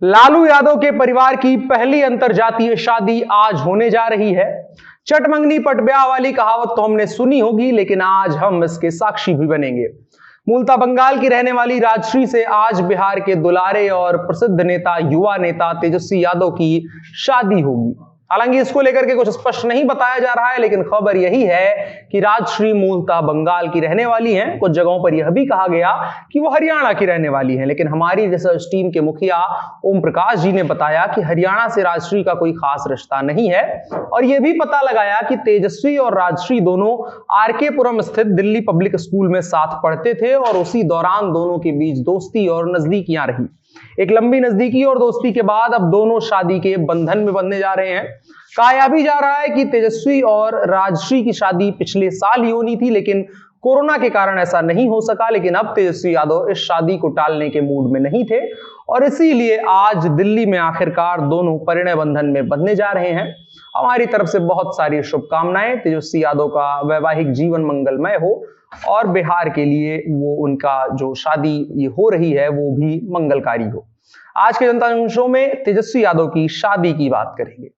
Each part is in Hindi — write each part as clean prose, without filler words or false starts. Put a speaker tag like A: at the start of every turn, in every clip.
A: लालू यादव के परिवार की पहली अंतरजातीय शादी आज होने जा रही है। चटमंगनी पटब्याह वाली कहावत तो हमने सुनी होगी, लेकिन आज हम इसके साक्षी भी बनेंगे। मूलतः बंगाल की रहने वाली राजश्री से आज बिहार के दुलारे और प्रसिद्ध नेता युवा नेता तेजस्वी यादव की शादी होगी। हालांकि इसको लेकर के कुछ स्पष्ट नहीं बताया जा रहा है, लेकिन खबर यही है कि राजश्री मूलतः बंगाल की रहने वाली हैं। कुछ जगहों पर यह भी कहा गया कि वो हरियाणा की रहने वाली हैं, लेकिन हमारी रिसर्च टीम के मुखिया ओम प्रकाश जी ने बताया कि हरियाणा से राजश्री का कोई खास रिश्ता नहीं है। और यह भी पता लगाया कि तेजस्वी और राजश्री दोनों आरके पुरम स्थित दिल्ली पब्लिक स्कूल में साथ पढ़ते थे और उसी दौरान दोनों के बीच दोस्ती और नजदीकियां रही। एक लंबी नजदीकी और दोस्ती के बाद अब दोनों शादी के बंधन में बंधने जा रहे हैं। कहा भी जा रहा है कि तेजस्वी और राजश्री की शादी पिछले साल ही होनी थी, लेकिन कोरोना के कारण ऐसा नहीं हो सका। लेकिन अब तेजस्वी यादव इस शादी को टालने के मूड में नहीं थे और इसीलिए आज दिल्ली में आखिरकार दोनों परिणय बंधन में बंधने जा रहे हैं। हमारी तरफ से बहुत सारी शुभकामनाएं। तेजस्वी यादव का वैवाहिक जीवन मंगलमय हो और बिहार के लिए वो उनका जो शादी ये हो रही है वो भी मंगलकारी हो। आज के जनता जंक्शन शो में तेजस्वी यादव की शादी की बात करेंगे।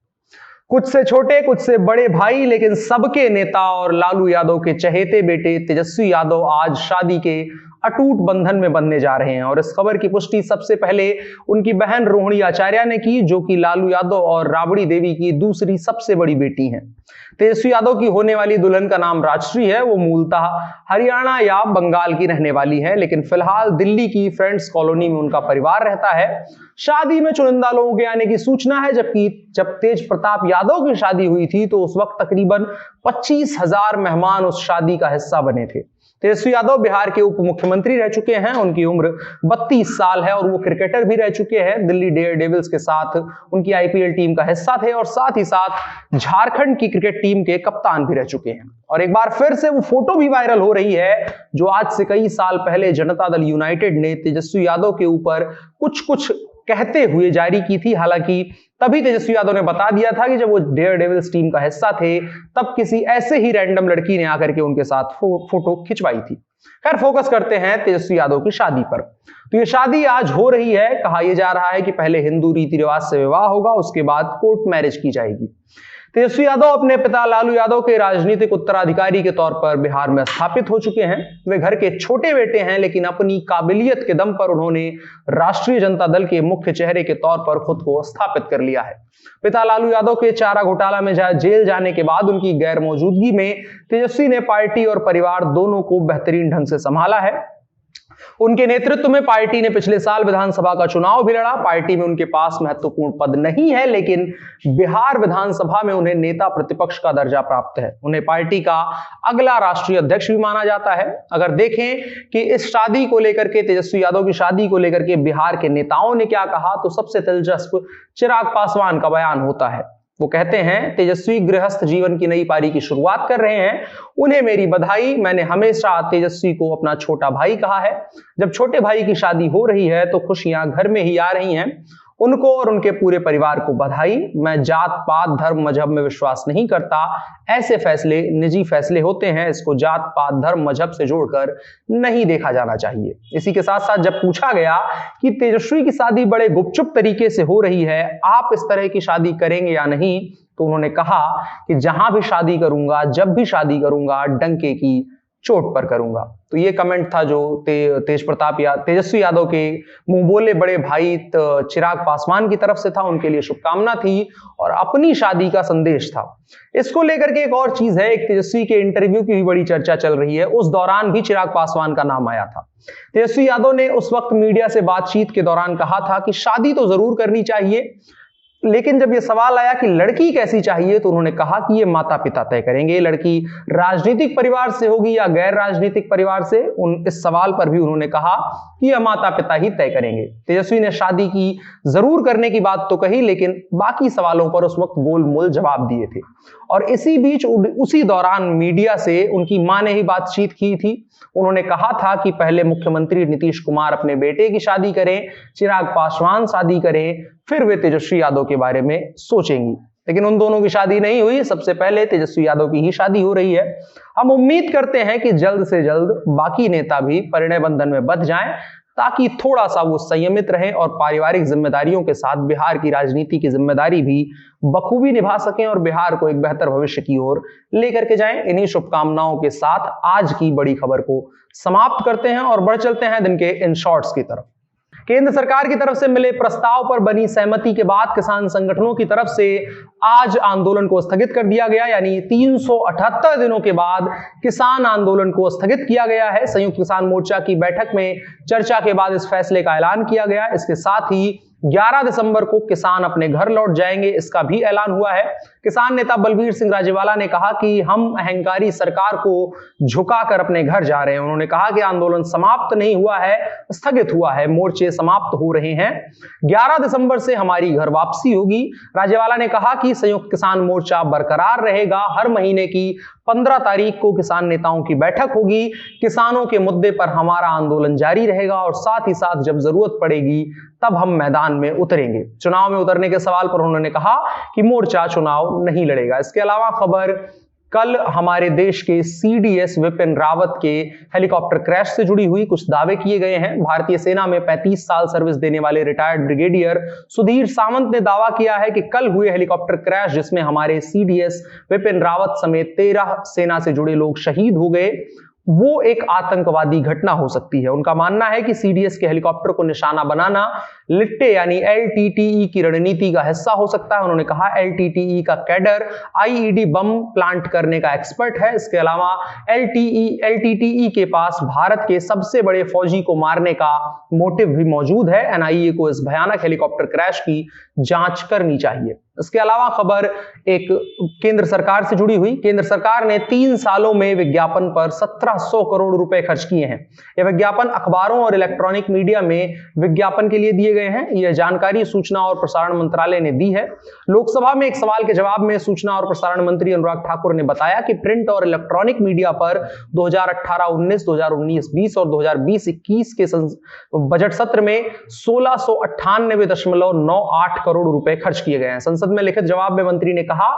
A: कुछ से छोटे कुछ से बड़े भाई, लेकिन सबके नेता और लालू यादव के चहेते बेटे तेजस्वी यादव आज शादी के अटूट बंधन में बंधने जा रहे हैं। और इस खबर की पुष्टि सबसे पहले उनकी बहन रोहिणी आचार्य ने की, जो कि लालू यादव और राबड़ी देवी की दूसरी सबसे बड़ी बेटी हैं। तेजस्वी यादव की होने वाली दुल्हन का नाम राजश्री है। वो मूलतः हरियाणा या बंगाल की रहने वाली है, लेकिन फिलहाल दिल्ली की फ्रेंड्स कॉलोनी में उनका परिवार रहता है। शादी में चुनिंदा लोगों के आने की सूचना है, जबकि जब तेज प्रताप यादव की शादी हुई थी तो उस वक्त तकरीबन 25,000 मेहमान उस शादी का हिस्सा बने थे। तेजस्वी यादव बिहार के उप मुख्यमंत्री रह चुके हैं। उनकी उम्र 32 साल है और वो क्रिकेटर भी रह चुके हैं। दिल्ली डेयर डेविल्स के साथ उनकी आईपीएल टीम का हिस्सा थे और साथ ही साथ झारखंड की क्रिकेट टीम के कप्तान भी रह चुके हैं। और एक बार फिर से वो फोटो भी वायरल हो रही है जो आज से कई साल पहले जनता दल यूनाइटेड ने तेजस्वी यादव के ऊपर कुछ कहते हुए जारी की थी। हालांकि तभी तेजस्वी यादव ने बता दिया था कि जब वो डेयर डेविल्स टीम का हिस्सा थे तब किसी ऐसे ही रैंडम लड़की ने आकर के उनके साथ फोटो खिंचवाई थी। खैर, फोकस करते हैं तेजस्वी यादव की शादी पर। तो ये शादी आज हो रही है। कहा यह जा रहा है कि पहले हिंदू रीति रिवाज से विवाह होगा, उसके बाद कोर्ट मैरिज की जाएगी। तेजस्वी यादव अपने पिता लालू यादव के राजनीतिक उत्तराधिकारी के तौर पर बिहार में स्थापित हो चुके हैं। वे घर के छोटे बेटे हैं, लेकिन अपनी काबिलियत के दम पर उन्होंने राष्ट्रीय जनता दल के मुख्य चेहरे के तौर पर खुद को स्थापित कर लिया है। पिता लालू यादव के चारा घोटाला में जेल जाने के बाद उनकी गैर मौजूदगी में तेजस्वी ने पार्टी और परिवार दोनों को बेहतरीन ढंग से संभाला है। उनके नेतृत्व में पार्टी ने पिछले साल विधानसभा का चुनाव भी लड़ा। पार्टी में उनके पास महत्वपूर्ण पद नहीं है, लेकिन बिहार विधानसभा में उन्हें नेता प्रतिपक्ष का दर्जा प्राप्त है। उन्हें पार्टी का अगला राष्ट्रीय अध्यक्ष भी माना जाता है। अगर देखें कि इस शादी को लेकर के, तेजस्वी यादव की शादी को लेकर के बिहार के नेताओं ने क्या कहा, तो सबसे दिलचस्प चिराग पासवान का बयान होता है। वो कहते हैं, तेजस्वी गृहस्थ जीवन की नई पारी की शुरुआत कर रहे हैं, उन्हें मेरी बधाई। मैंने हमेशा तेजस्वी को अपना छोटा भाई कहा है। जब छोटे भाई की शादी हो रही है तो खुशियां घर में ही आ रही हैं। उनको और उनके पूरे परिवार को बधाई। मैं जात पात धर्म मजहब में विश्वास नहीं करता। ऐसे फैसले निजी फैसले होते हैं, इसको जात पात धर्म मजहब से जोड़कर नहीं देखा जाना चाहिए। इसी के साथ साथ जब पूछा गया कि तेजस्वी की शादी बड़े गुपचुप तरीके से हो रही है, आप इस तरह की शादी करेंगे या नहीं, तो उन्होंने कहा कि जहां भी शादी करूंगा, जब भी शादी करूंगा, डंके की चोट पर करूंगा। तो ये कमेंट था जो तेजस्वी यादव के मुंह बोले बड़े भाई चिराग पासवान की तरफ से था। उनके लिए शुभकामना थी और अपनी शादी का संदेश था। इसको लेकर के एक और चीज है, एक तेजस्वी के इंटरव्यू की भी बड़ी चर्चा चल रही है। उस दौरान भी चिराग पासवान का नाम आया था। तेजस्वी यादव ने उस वक्त मीडिया से बातचीत के दौरान कहा था कि शादी तो जरूर करनी चाहिए, लेकिन जब यह सवाल आया कि लड़की कैसी चाहिए, तो उन्होंने कहा कि ये माता पिता तय करेंगे। लड़की राजनीतिक परिवार से होगी या गैर राजनीतिक परिवार से, इस सवाल पर भी उन्होंने कहा कि यह माता पिता ही तय करेंगे। तेजस्वी ने शादी की जरूर करने की बात तो कही, लेकिन बाकी सवालों पर उस वक्त गोलमोल जवाब दिए थे। और इसी बीच उसी दौरान मीडिया से उनकी मां ने ही बातचीत की थी। उन्होंने कहा था कि पहले मुख्यमंत्री नीतीश कुमार अपने बेटे की शादी करें, चिराग पासवान शादी करें, फिर वे तेजस्वी यादव के बारे में सोचेंगी। लेकिन उन दोनों की शादी नहीं हुई। सबसे पहले तेजस्वी यादव की ही शादी हो रही है। हम उम्मीद करते हैं कि जल्द से जल्द बाकी नेता भी परिणय बंधन में बंध जाएं, ताकि थोड़ा सा वो संयमित रहें और पारिवारिक जिम्मेदारियों के साथ बिहार की राजनीति की जिम्मेदारी भी बखूबी निभा सकें और बिहार को एक बेहतर भविष्य की ओर लेकर के जाएं। इन्हीं शुभकामनाओं के साथ आज की बड़ी खबर को समाप्त करते हैं और बढ़ चलते हैं दिन के इन शॉर्ट्स की तरफ। केंद्र सरकार की तरफ से मिले प्रस्ताव पर बनी सहमति के बाद किसान संगठनों की तरफ से आज आंदोलन को स्थगित कर दिया गया, यानी 378 दिनों के बाद किसान आंदोलन को स्थगित किया गया है। संयुक्त किसान मोर्चा की बैठक में चर्चा के बाद इस फैसले का ऐलान किया गया। इसके साथ ही 11 दिसंबर को किसान अपने घर लौट जाएंगे, इसका भी ऐलान हुआ है। किसान नेता बलबीर सिंह राजेवाला ने कहा कि हम अहंकारी सरकार को झुकाकर अपने घर जा रहे हैं। उन्होंने कहा कि आंदोलन समाप्त नहीं हुआ है, स्थगित हुआ है, मोर्चे समाप्त हो रहे हैं। 11 दिसंबर से हमारी घर वापसी होगी। राजेवाला ने कहा कि संयुक्त किसान मोर्चा बरकरार रहेगा। हर महीने की 15 तारीख को किसान नेताओं की बैठक होगी। किसानों के मुद्दे पर हमारा आंदोलन जारी रहेगा और साथ ही साथ जब जरूरत पड़ेगी तब हम मैदान में उतरेंगे। चुनाव में उतरने के सवाल पर उन्होंने कहा कि मोर्चा चुनाव नहीं लड़ेगा। इसके अलावा खबर कल हमारे देश के सीडीएस विपिन रावत के हेलीकॉप्टर क्रैश से जुड़ी हुई। कुछ दावे किए गए हैं। भारतीय सेना में 35 साल सर्विस देने वाले रिटायर्ड ब्रिगेडियर सुधीर सावंत ने दावा किया है कि कल हुए हेलीकॉप्टर क्रैश जिसमें हमारे सीडीएस विपिन रावत समेत 13 सेना से जुड़े लोग शहीद हो गए, वो एक आतंकवादी घटना हो सकती है। उनका मानना है कि सीडीएस के हेलीकॉप्टर को निशाना बनाना लिट्टे यानी एलटीटीई की रणनीति का हिस्सा हो सकता है। उन्होंने कहा एलटीटीई का कैडर आईईडी बम प्लांट करने का एक्सपर्ट है। इसके अलावा एलटीटीई के पास भारत के सबसे बड़े फौजी को मारने का मोटिव भी मौजूद है। एनआईए को इस भयानक हेलीकॉप्टर क्रैश की जांच करनी चाहिए। इसके अलावा खबर एक केंद्र सरकार से जुड़ी हुई। केंद्र सरकार ने 3 सालों में विज्ञापन पर 1700 करोड़ रुपए खर्च किए हैं। यह विज्ञापन अखबारों और इलेक्ट्रॉनिक मीडिया में विज्ञापन के लिए दिए गए हैं। यह जानकारी सूचना और प्रसारण मंत्रालय ने दी है। लोकसभा में एक सवाल के जवाब में सूचना और प्रसारण मंत्री अनुराग ठाकुर ने बताया कि प्रिंट और इलेक्ट्रॉनिक मीडिया पर 2018-19, 2019-20 और 2020-21 के बजट सत्र में 1698.98 करोड़ रुपए खर्च किए गए हैं। संसद में लिखित जवाब में मंत्री ने कहा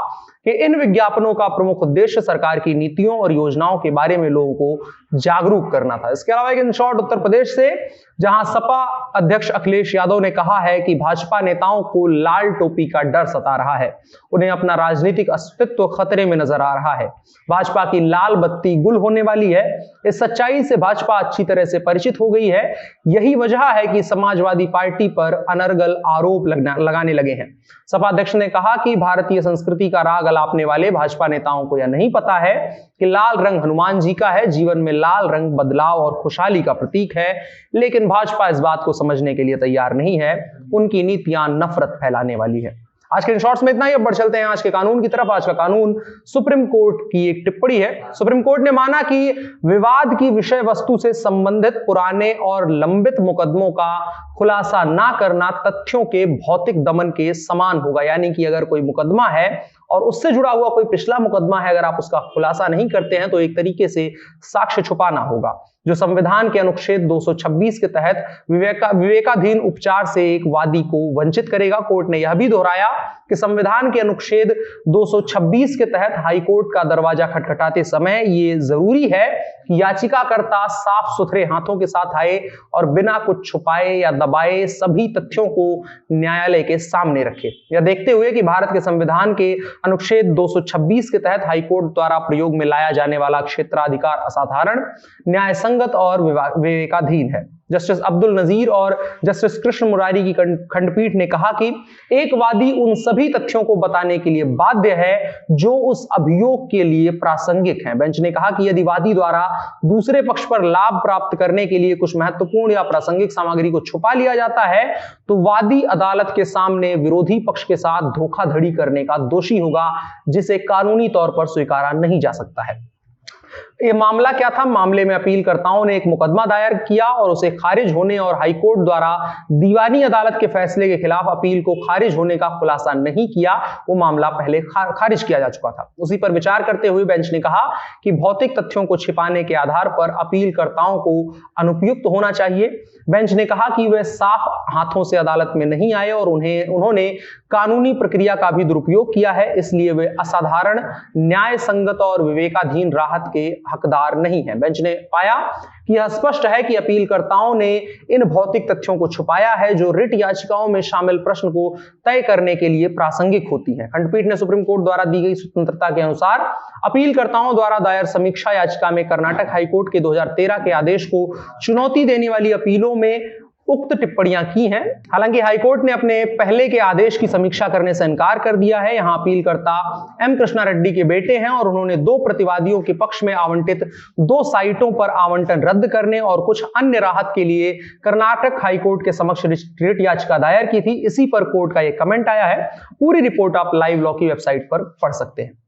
A: कि इन विज्ञापनों का प्रमुख उद्देश्य सरकार की नीतियों और योजनाओं के बारे में लोगों को जागरूक करना था। इसके अलावा एक इन शॉर्ट उत्तर प्रदेश से, जहां सपा अध्यक्ष अखिलेश यादव ने कहा है कि भाजपा नेताओं को लाल टोपी का डर सता रहा है, उन्हें अपना राजनीतिक अस्तित्व खतरे में नजर आ रहा है। भाजपा की लाल बत्ती गुल होने वाली है। इस सच्चाई से भाजपा अच्छी तरह से परिचित हो गई है। यही वजह है कि समाजवादी पार्टी पर अनर्गल आरोप लगाने लगे हैं। सपा अध्यक्ष ने कहा कि भारतीय संस्कृति का राग अलापने वाले भाजपा नेताओं को यह नहीं पता है कि लाल रंग हनुमान जी का है। जीवन में लाल रंग बदलाव और खुशहाली का प्रतीक है, लेकिन भाजपा इस बात को समझने के लिए तैयार नहीं है। उनकी नीतियां नफरत फैलाने वाली है। आज के शॉर्ट्स में इतना ही। अब बढ़ चलते हैं आज के कानून की तरफ। आज का कानून सुप्रीम कोर्ट की एक टिप्पणी है। सुप्रीम कोर्ट ने माना कि विवाद की विषय वस्तु से संबंधित पुराने और लंबित मुकदमों का खुलासा ना करना तथ्यों के भौतिक दमन के समान होगा। यानी कि अगर कोई मुकदमा है और उससे जुड़ा हुआ कोई पिछला मुकदमा है, अगर आप उसका खुलासा नहीं करते हैं तो एक तरीके से साक्ष्य छुपाना होगा, जो संविधान के अनुच्छेद 226 के तहत विवेकाधीन उपचार से एक वादी को वंचित करेगा। कोर्ट ने यह भी दोहराया कि संविधान के अनुच्छेद 226 के तहत हाईकोर्ट का दरवाजा खटखटाते समय ये जरूरी है कि याचिकाकर्ता साफ सुथरे हाथों के साथ आए और बिना कुछ छुपाए या दबाए सभी तथ्यों को न्यायालय के सामने रखे। यह देखते हुए कि भारत के संविधान के अनुच्छेद 226 के तहत हाईकोर्ट द्वारा प्रयोग में लाया जाने वाला क्षेत्राधिकार असाधारण, न्याय संगत और विवेकाधीन है। जस्टिस अब्दुल नजीर और जस्टिस कृष्ण मुरारी की खंडपीठ ने कहा कि एक वादी उन सभी तथ्यों को बताने के लिए बाध्य है जो उस अभियोग के लिए प्रासंगिक हैं। बेंच ने कहा कि यदि वादी द्वारा दूसरे पक्ष पर लाभ प्राप्त करने के लिए कुछ महत्वपूर्ण या प्रासंगिक सामग्री को छुपा लिया जाता है तो वादी अदालत के सामने विरोधी पक्ष के साथ धोखाधड़ी करने का दोषी होगा, जिसे कानूनी तौर पर स्वीकारा नहीं जा सकता है। ये मामला क्या था? मामले में अपीलकर्ताओं ने एक मुकदमा दायर किया और उसे खारिज होने और हाईकोर्ट द्वारा दीवानी अदालत के फैसले के खिलाफ अपील को खारिज होने का खुलासा नहीं किया। वो मामला पहले खारिज किया जा चुका था। उसी पर विचार करते हुए बेंच ने कहा कि भौतिक तथ्यों को छिपाने के आधार पर अपीलकर्ताओं को अनुपयुक्त होना चाहिए। बेंच ने कहा कि वे साफ हाथों से अदालत में नहीं आए और उन्होंने कानूनी प्रक्रिया का भी दुरुपयोग किया है, इसलिए वे असाधारण, न्याय संगत और विवेकाधीन राहत के हकदार नहीं है। बेंच ने पाया कि यह स्पष्ट है कि अपीलकर्ताओं ने इन भौतिक तथ्यों को छुपाया है जो रिट याचिकाओं में शामिल प्रश्न को तय करने के लिए प्रासंगिक होती है। खंडपीठ ने सुप्रीम कोर्ट द्वारा दी गई स्वतंत्रता के अनुसार अपीलकर्ताओं द्वारा दायर समीक्षा याचिका में कर्नाटक हाईकोर्ट के 2013 के आदेश को चुनौती देने वाली अपीलों में उक्त टिप्पणियां की हैं। हालांकि हाईकोर्ट ने अपने पहले के आदेश की समीक्षा करने से इनकार कर दिया है। यहां अपीलकर्ता एम कृष्णा रेड्डी के बेटे हैं और उन्होंने 2 प्रतिवादियों के पक्ष में आवंटित 2 साइटों पर आवंटन रद्द करने और कुछ अन्य राहत के लिए कर्नाटक हाईकोर्ट के समक्ष रिट याचिका दायर की थी। इसी पर कोर्ट का यह कमेंट आया है। पूरी रिपोर्ट आप लाइव लॉ की वेबसाइट पर पढ़ सकते हैं।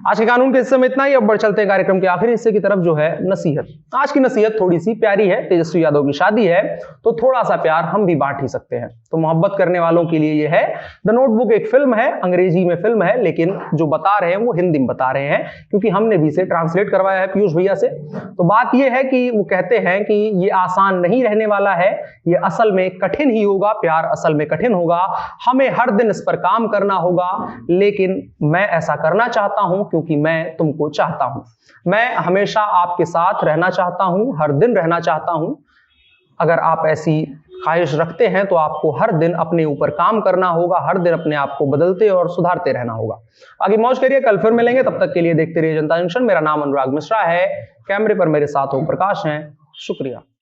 A: आज के कानून के हिस्से में इतना ही। अब बढ़ चलते हैं कार्यक्रम के आखिरी हिस्से की तरफ, जो है नसीहत। आज की नसीहत थोड़ी सी प्यारी है। तेजस्वी यादव की शादी है तो थोड़ा सा प्यार हम भी बांट ही सकते हैं। तो मोहब्बत करने वालों के लिए यह है द नोटबुक। एक फिल्म है, अंग्रेजी में फिल्म है, लेकिन जो बता रहे हैं वो हिंदी में बता रहे हैं, क्योंकि हमने भी इसे ट्रांसलेट करवाया है पीयूष भैया से। तो बात यह है कि वो कहते हैं कि ये आसान नहीं रहने वाला है, ये असल में कठिन ही होगा। प्यार असल में कठिन होगा, हमें हर दिन इस पर काम करना होगा, लेकिन मैं ऐसा करना चाहता हूं क्योंकि मैं तुमको चाहता हूं। मैं हमेशा आपके साथ रहना चाहता हूं, हर दिन रहना चाहता हूं। अगर आप ऐसी ख्वाहिश रखते हैं तो आपको हर दिन अपने ऊपर काम करना होगा, हर दिन अपने आप को बदलते और सुधारते रहना होगा। आगे मौज करिए, कल फिर मिलेंगे। तब तक के लिए देखते रहिए जनता जंक्शन। मेरा नाम अनुराग मिश्रा है, कैमरे पर मेरे साथ ओम प्रकाश हैं। शुक्रिया।